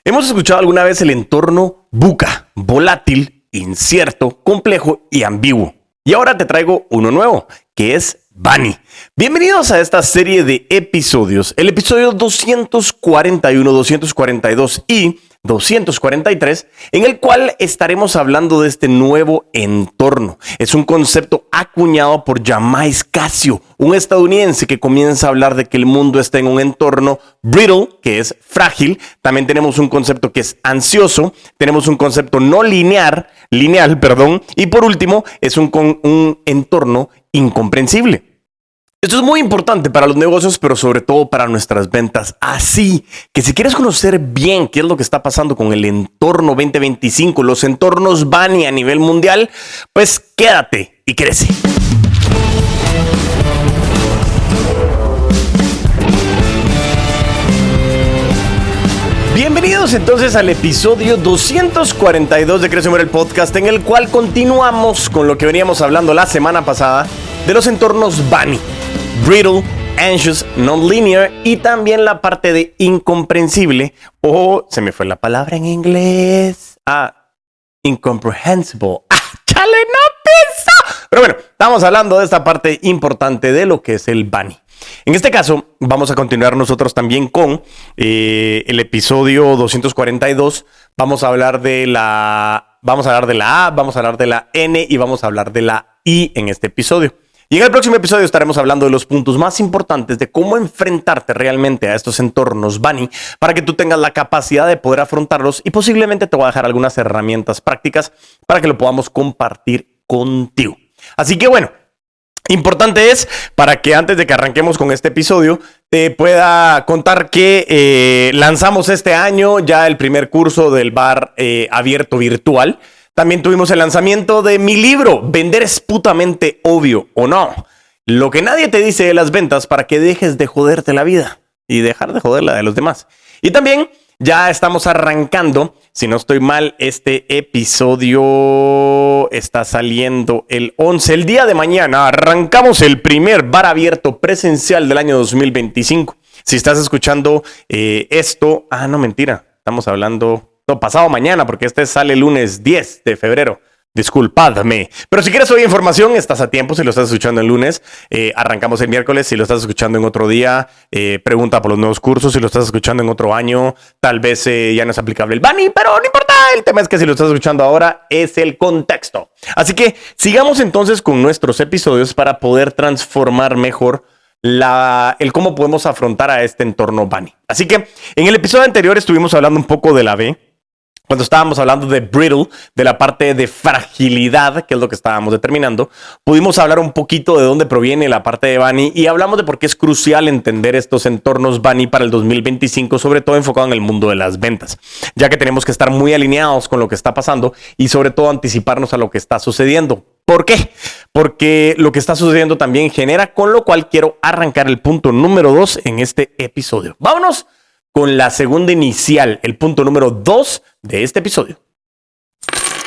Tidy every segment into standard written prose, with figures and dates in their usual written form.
Hemos escuchado alguna vez el entorno VUCA, volátil, incierto, complejo y ambiguo. Y ahora te traigo uno nuevo, que es Bunny. Bienvenidos a esta serie de episodios, el episodio 241, 242 y 243, en el cual estaremos hablando de este nuevo entorno. Es un concepto acuñado por Yamais Casio, un estadounidense que comienza a hablar de que el mundo está en un entorno brittle, que es frágil. También tenemos un concepto que es ansioso, tenemos un concepto no lineal, y por último es un entorno incomprensible. Esto es muy importante para los negocios, pero sobre todo para nuestras ventas. Así que si quieres conocer bien qué es lo que está pasando con el entorno 2025, los entornos Bunny a nivel mundial, pues quédate y crece. Bienvenidos entonces al episodio 242 de Crece y Muere, el podcast, en el cual continuamos con lo que veníamos hablando la semana pasada de los entornos Bunny. Brittle, anxious, non-linear y también la parte de incomprensible o, se me fue la palabra en inglés, incomprehensible. ¡Chale, no pienso! Pero bueno, estamos hablando de esta parte importante de lo que es el Bunny. En este caso, vamos a continuar nosotros también con el episodio 242. Vamos a hablar de la A, vamos a hablar de la N y vamos a hablar de la I en este episodio. Y en el próximo episodio estaremos hablando de los puntos más importantes de cómo enfrentarte realmente a estos entornos Bunny para que tú tengas la capacidad de poder afrontarlos, y posiblemente te voy a dejar algunas herramientas prácticas para que lo podamos compartir contigo. Así que bueno, importante es para que antes de que arranquemos con este episodio te pueda contar que lanzamos este año ya el primer curso del bar abierto virtual. También tuvimos el lanzamiento de mi libro, Vender es putamente obvio o no. Lo que nadie te dice de las ventas para que dejes de joderte la vida y dejar de joder la de los demás. Y también ya estamos arrancando, si no estoy mal, este episodio está saliendo el 11. El día de mañana arrancamos el primer bar abierto presencial del año 2025. Si estás escuchando esto, no, mentira, estamos hablando pasado mañana, porque este sale el lunes 10 de febrero. Disculpadme. Pero si quieres oír información, estás a tiempo. Si lo estás escuchando el lunes, arrancamos el miércoles. Si lo estás escuchando en otro día, pregunta por los nuevos cursos. Si lo estás escuchando en otro año, tal vez ya no es aplicable el Bunny, pero no importa. El tema es que si lo estás escuchando ahora, es el contexto. Así que sigamos entonces con nuestros episodios para poder transformar mejor el cómo podemos afrontar a este entorno Bunny. Así que en el episodio anterior estuvimos hablando un poco de la B, cuando estábamos hablando de brittle, de la parte de fragilidad, que es lo que estábamos determinando. Pudimos hablar un poquito de dónde proviene la parte de Bunny y hablamos de por qué es crucial entender estos entornos Bunny para el 2025, sobre todo enfocado en el mundo de las ventas, ya que tenemos que estar muy alineados con lo que está pasando y sobre todo anticiparnos a lo que está sucediendo. ¿Por qué? Porque lo que está sucediendo también genera, con lo cual quiero arrancar el punto número 2 en este episodio. Vámonos con la segunda inicial, el punto número 2 de este episodio.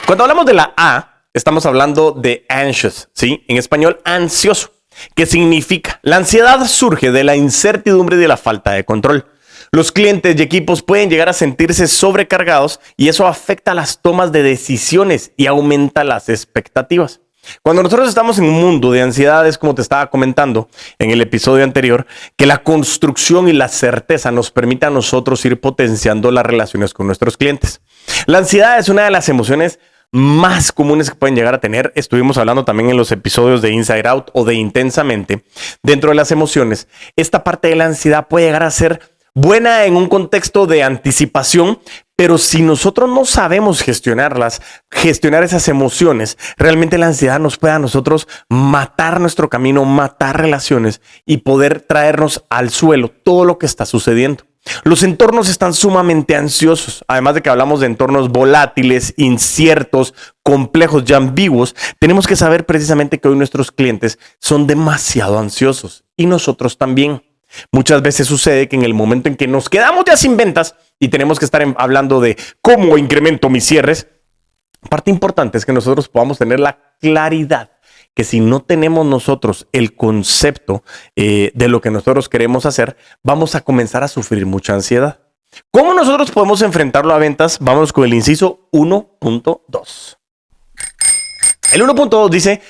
Cuando hablamos de la A, estamos hablando de anxious, ¿sí? En español, ansioso. ¿Qué significa? La ansiedad surge de la incertidumbre y de la falta de control. Los clientes y equipos pueden llegar a sentirse sobrecargados y eso afecta las tomas de decisiones y aumenta las expectativas. Cuando nosotros estamos en un mundo de ansiedades, como te estaba comentando en el episodio anterior, que la construcción y la certeza nos permite a nosotros ir potenciando las relaciones con nuestros clientes. La ansiedad es una de las emociones más comunes que pueden llegar a tener. Estuvimos hablando también en los episodios de Inside Out o de Intensamente. Dentro de las emociones, esta parte de la ansiedad puede llegar a ser buena en un contexto de anticipación, pero si nosotros no sabemos gestionar esas emociones, realmente la ansiedad nos puede a nosotros matar nuestro camino, matar relaciones y poder traernos al suelo todo lo que está sucediendo. Los entornos están sumamente ansiosos. Además de que hablamos de entornos volátiles, inciertos, complejos y ambiguos, tenemos que saber precisamente que hoy nuestros clientes son demasiado ansiosos y nosotros también. Muchas veces sucede que en el momento en que nos quedamos ya sin ventas y tenemos que estar hablando de cómo incremento mis cierres, parte importante es que nosotros podamos tener la claridad que si no tenemos nosotros el concepto de lo que nosotros queremos hacer, vamos a comenzar a sufrir mucha ansiedad. ¿Cómo nosotros podemos enfrentarlo a ventas? Vámonos con el inciso 1.2. El 1.2 dice,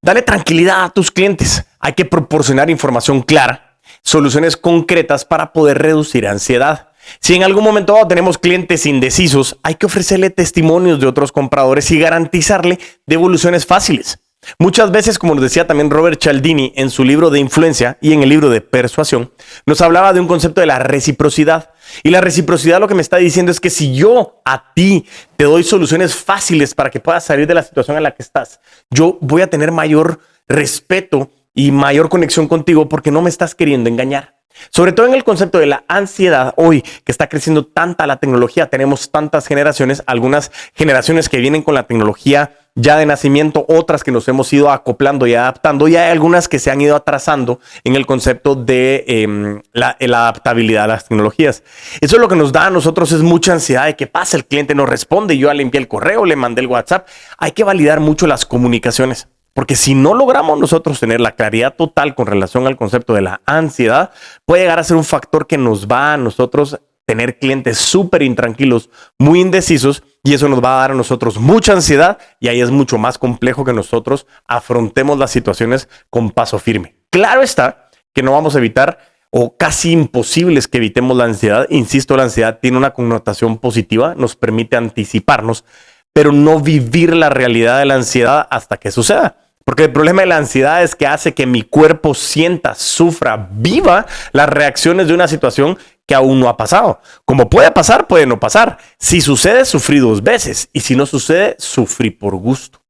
dale tranquilidad a tus clientes. Hay que proporcionar información clara, soluciones concretas para poder reducir ansiedad. Si en algún momento tenemos clientes indecisos, hay que ofrecerle testimonios de otros compradores y garantizarle devoluciones fáciles. Muchas veces, como nos decía también Robert Cialdini en su libro de influencia y en el libro de persuasión, nos hablaba de un concepto de la reciprocidad. Y la reciprocidad lo que me está diciendo es que si yo a ti te doy soluciones fáciles para que puedas salir de la situación en la que estás, yo voy a tener mayor respeto y mayor conexión contigo porque no me estás queriendo engañar. Sobre todo en el concepto de la ansiedad, hoy que está creciendo tanta la tecnología, tenemos tantas generaciones, algunas generaciones que vienen con la tecnología ya de nacimiento, otras que nos hemos ido acoplando y adaptando, y hay algunas que se han ido atrasando en el concepto de la adaptabilidad a las tecnologías. Eso es lo que nos da a nosotros, es mucha ansiedad de qué pasa, el cliente no responde, yo ya le envié el correo, le mandé el WhatsApp. Hay que validar mucho las comunicaciones. Porque si no logramos nosotros tener la claridad total con relación al concepto de la ansiedad, puede llegar a ser un factor que nos va a nosotros tener clientes súper intranquilos, muy indecisos, y eso nos va a dar a nosotros mucha ansiedad, y ahí es mucho más complejo que nosotros afrontemos las situaciones con paso firme. Claro está que no vamos a evitar, o casi imposible es que evitemos la ansiedad. Insisto, la ansiedad tiene una connotación positiva, nos permite anticiparnos, pero no vivir la realidad de la ansiedad hasta que suceda. Porque el problema de la ansiedad es que hace que mi cuerpo sienta, sufra, viva las reacciones de una situación que aún no ha pasado. Como puede pasar, puede no pasar. Si sucede, sufrí 2 veces. Y si no sucede, sufrí por gusto.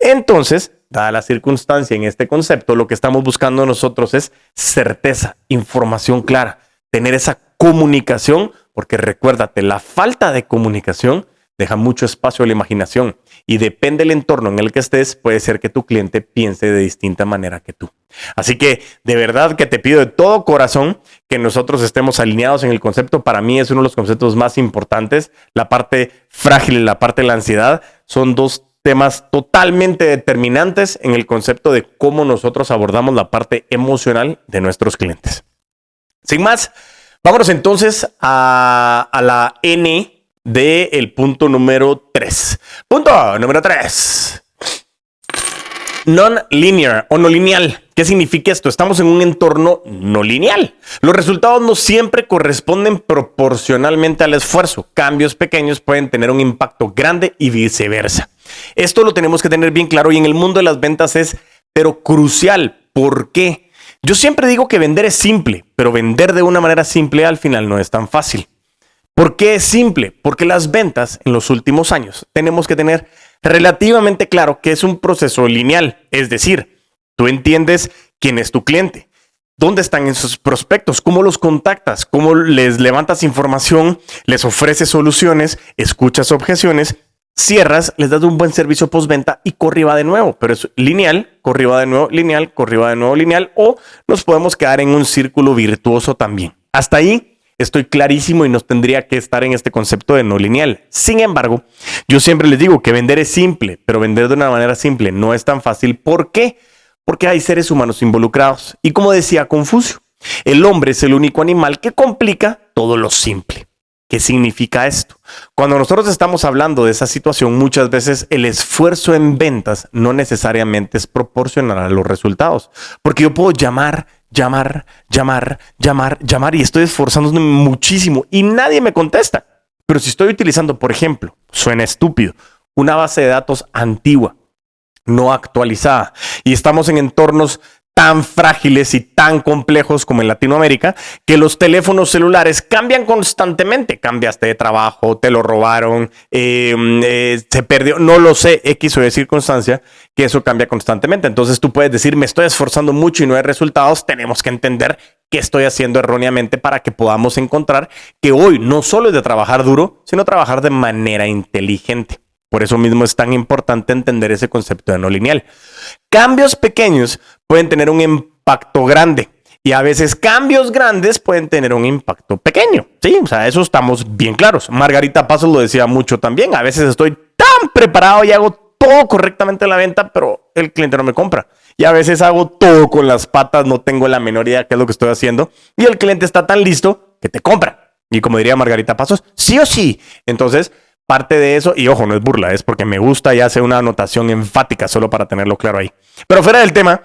Entonces, dada la circunstancia en este concepto, lo que estamos buscando nosotros es certeza, información clara, tener esa comunicación, porque recuérdate, la falta de comunicación deja mucho espacio a la imaginación, y depende del entorno en el que estés, puede ser que tu cliente piense de distinta manera que tú. Así que de verdad que te pido de todo corazón que nosotros estemos alineados en el concepto. Para mí es uno de los conceptos más importantes. La parte frágil y la parte de la ansiedad son 2 temas totalmente determinantes en el concepto de cómo nosotros abordamos la parte emocional de nuestros clientes. Sin más, vámonos entonces a la N del punto número 3. Punto número 3. Non-linear o no lineal. ¿Qué significa esto? Estamos en un entorno no lineal. Los resultados no siempre corresponden proporcionalmente al esfuerzo. Cambios pequeños pueden tener un impacto grande y viceversa. Esto lo tenemos que tener bien claro, y en el mundo de las ventas es, pero crucial. ¿Por qué? Yo siempre digo que vender es simple, pero vender de una manera simple al final no es tan fácil. ¿Por qué es simple? Porque las ventas en los últimos años tenemos que tener relativamente claro que es un proceso lineal. Es decir, tú entiendes quién es tu cliente, dónde están esos prospectos, cómo los contactas, cómo les levantas información, les ofreces soluciones, escuchas objeciones, cierras, les das un buen servicio postventa y corre y va de nuevo. Pero es lineal, corre y va de nuevo, lineal, corre y va de nuevo, lineal, o nos podemos quedar en un círculo virtuoso también. Hasta ahí estoy clarísimo y nos tendría que estar en este concepto de no lineal. Sin embargo, yo siempre les digo que vender es simple, pero vender de una manera simple no es tan fácil. ¿Por qué? Porque hay seres humanos involucrados. Y como decía Confucio, el hombre es el único animal que complica todo lo simple. ¿Qué significa esto? Cuando nosotros estamos hablando de esa situación, muchas veces el esfuerzo en ventas no necesariamente es proporcional a los resultados. Porque yo puedo llamar y estoy esforzándome muchísimo y nadie me contesta. Pero si estoy utilizando, por ejemplo, suena estúpido, una base de datos antigua, no actualizada, y estamos en entornos tan frágiles y tan complejos como en Latinoamérica, que los teléfonos celulares cambian constantemente. Cambiaste de trabajo, te lo robaron, se perdió, no lo sé, X o Y circunstancia, que eso cambia constantemente. Entonces tú puedes decir, me estoy esforzando mucho y no hay resultados. Tenemos que entender qué estoy haciendo erróneamente para que podamos encontrar que hoy no solo es de trabajar duro, sino trabajar de manera inteligente. Por eso mismo es tan importante entender ese concepto de no lineal. Cambios pequeños pueden tener un impacto grande y a veces cambios grandes pueden tener un impacto pequeño. Sí, o sea, eso estamos bien claros. Margarita Pasos lo decía mucho también. A veces estoy tan preparado y hago todo correctamente en la venta, pero el cliente no me compra. Y a veces hago todo con las patas, no tengo la menor idea de qué es lo que estoy haciendo y el cliente está tan listo que te compra. Y como diría Margarita Pasos, sí o sí. Entonces, parte de eso, y ojo, no es burla, es porque me gusta y hace una anotación enfática solo para tenerlo claro ahí. Pero fuera del tema,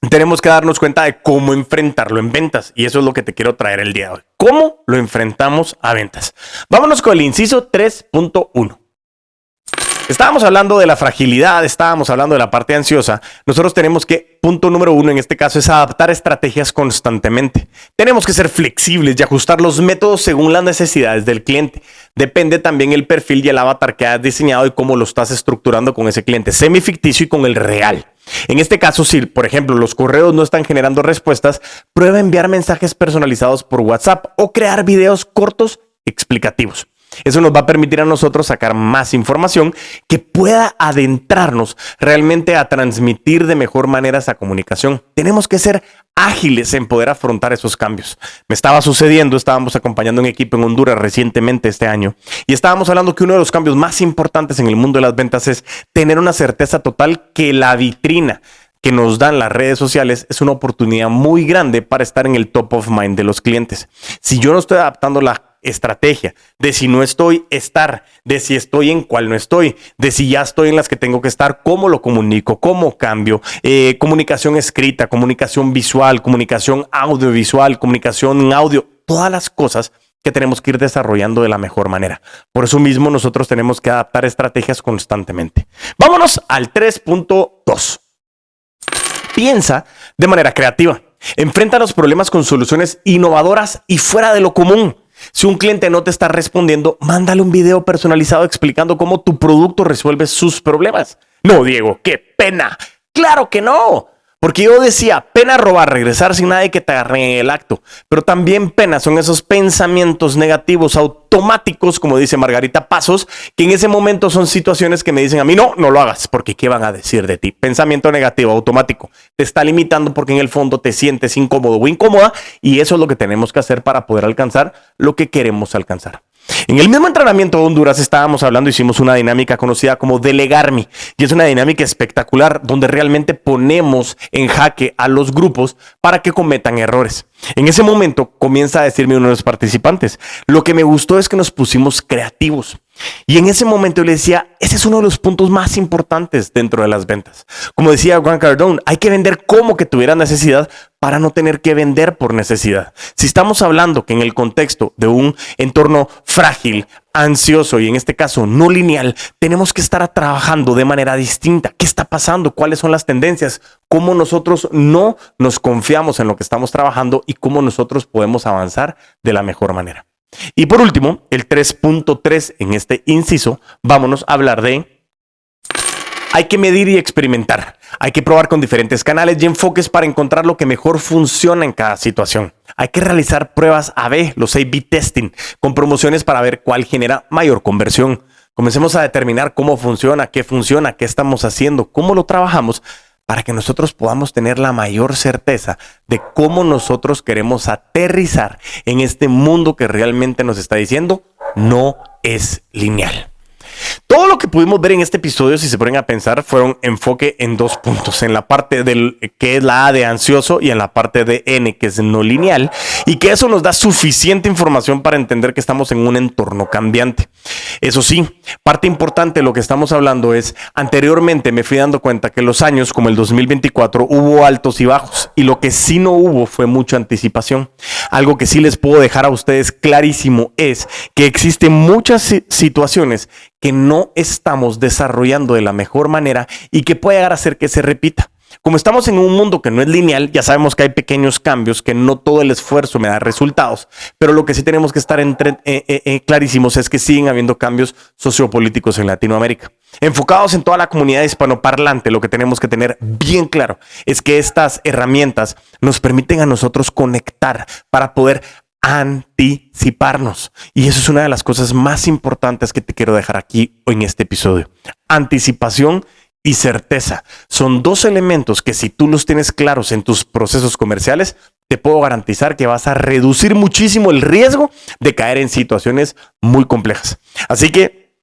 tenemos que darnos cuenta de cómo enfrentarlo en ventas. Y eso es lo que te quiero traer el día de hoy. ¿Cómo lo enfrentamos a ventas? Vámonos con el inciso 3.1. Estábamos hablando de la fragilidad, estábamos hablando de la parte ansiosa. Nosotros tenemos que, punto número 1 en este caso, es adaptar estrategias constantemente. Tenemos que ser flexibles y ajustar los métodos según las necesidades del cliente. Depende también el perfil y el avatar que has diseñado y cómo lo estás estructurando con ese cliente semificticio y con el real. En este caso, si por ejemplo los correos no están generando respuestas, prueba enviar mensajes personalizados por WhatsApp o crear videos cortos explicativos. Eso nos va a permitir a nosotros sacar más información que pueda adentrarnos realmente a transmitir de mejor manera esa comunicación. Tenemos que ser ágiles en poder afrontar esos cambios. Me estaba sucediendo, estábamos acompañando un equipo en Honduras recientemente este año y estábamos hablando que uno de los cambios más importantes en el mundo de las ventas es tener una certeza total que la vitrina que nos dan las redes sociales es una oportunidad muy grande para estar en el top of mind de los clientes. Si yo no estoy adaptando la estrategia de si no estoy, estar, de si estoy en cuál no estoy, de si ya estoy en las que tengo que estar, cómo lo comunico, cómo cambio, comunicación escrita, comunicación visual, comunicación audiovisual, comunicación en audio, todas las cosas que tenemos que ir desarrollando de la mejor manera. Por eso mismo nosotros tenemos que adaptar estrategias constantemente. Vámonos al 3.2. Piensa de manera creativa. Enfrenta los problemas con soluciones innovadoras y fuera de lo común. Si un cliente no te está respondiendo, mándale un video personalizado explicando cómo tu producto resuelve sus problemas. No, Diego, qué pena. Claro que no. Porque yo decía, pena robar, regresar sin nadie que te agarre en el acto. Pero también pena son esos pensamientos negativos automáticos, como dice Margarita Pasos, que en ese momento son situaciones que me dicen a mí, no lo hagas, porque ¿qué van a decir de ti? Pensamiento negativo automático. Te está limitando porque en el fondo te sientes incómodo o incómoda y eso es lo que tenemos que hacer para poder alcanzar lo que queremos alcanzar. En el mismo entrenamiento de Honduras estábamos hablando, hicimos una dinámica conocida como Delegarme y es una dinámica espectacular donde realmente ponemos en jaque a los grupos para que cometan errores. En ese momento comienza a decirme uno de los participantes, lo que me gustó es que nos pusimos creativos. Y en ese momento yo le decía, ese es uno de los puntos más importantes dentro de las ventas. Como decía Grant Cardone, hay que vender como que tuviera necesidad para no tener que vender por necesidad. Si estamos hablando que en el contexto de un entorno frágil, ansioso y en este caso no lineal, tenemos que estar trabajando de manera distinta. ¿Qué está pasando? ¿Cuáles son las tendencias? ¿Cómo nosotros no nos confiamos en lo que estamos trabajando y cómo nosotros podemos avanzar de la mejor manera? Y por último, el 3.3 en este inciso, vámonos a hablar de hay que medir y experimentar. Hay que probar con diferentes canales y enfoques para encontrar lo que mejor funciona en cada situación. Hay que realizar pruebas A/B, los A/B testing, con promociones para ver cuál genera mayor conversión. Comencemos a determinar cómo funciona, qué estamos haciendo, cómo lo trabajamos, para que nosotros podamos tener la mayor certeza de cómo nosotros queremos aterrizar en este mundo que realmente nos está diciendo no es lineal. Todo lo que pudimos ver en este episodio, si se ponen a pensar, fueron enfoque en dos puntos, en la parte del que es la A de ansioso y en la parte de N que es no lineal, y que eso nos da suficiente información para entender que estamos en un entorno cambiante. Eso sí, parte importante de lo que estamos hablando es, anteriormente me fui dando cuenta que los años como el 2024 hubo altos y bajos, y lo que sí no hubo fue mucha anticipación. Algo que sí les puedo dejar a ustedes clarísimo es que existen muchas situaciones que no estamos desarrollando de la mejor manera y que puede llegar a hacer que se repita. Como estamos en un mundo que no es lineal, ya sabemos que hay pequeños cambios, que no todo el esfuerzo me da resultados, pero lo que sí tenemos que estar clarísimos es que siguen habiendo cambios sociopolíticos en Latinoamérica. Enfocados en toda la comunidad hispanoparlante, lo que tenemos que tener bien claro es que estas herramientas nos permiten a nosotros conectar para poder anticiparnos. Y eso es una de las cosas más importantes que te quiero dejar aquí en este episodio. Anticipación y certeza son dos elementos que si tú los tienes claros en tus procesos comerciales, te puedo garantizar que vas a reducir muchísimo el riesgo de caer en situaciones muy complejas. Así que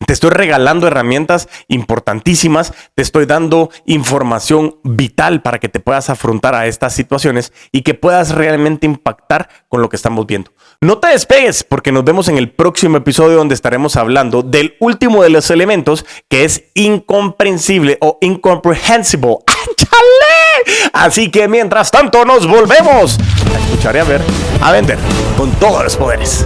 Te estoy regalando herramientas importantísimas, te estoy dando información vital para que te puedas afrontar a estas situaciones y que puedas realmente impactar con lo que estamos viendo. No te despegues porque nos vemos en el próximo episodio donde estaremos hablando del último de los elementos que es incomprensible o incomprehensible. ¡Chale! Así que mientras tanto nos volvemos a escuchar y a ver, a vender con todos los poderes.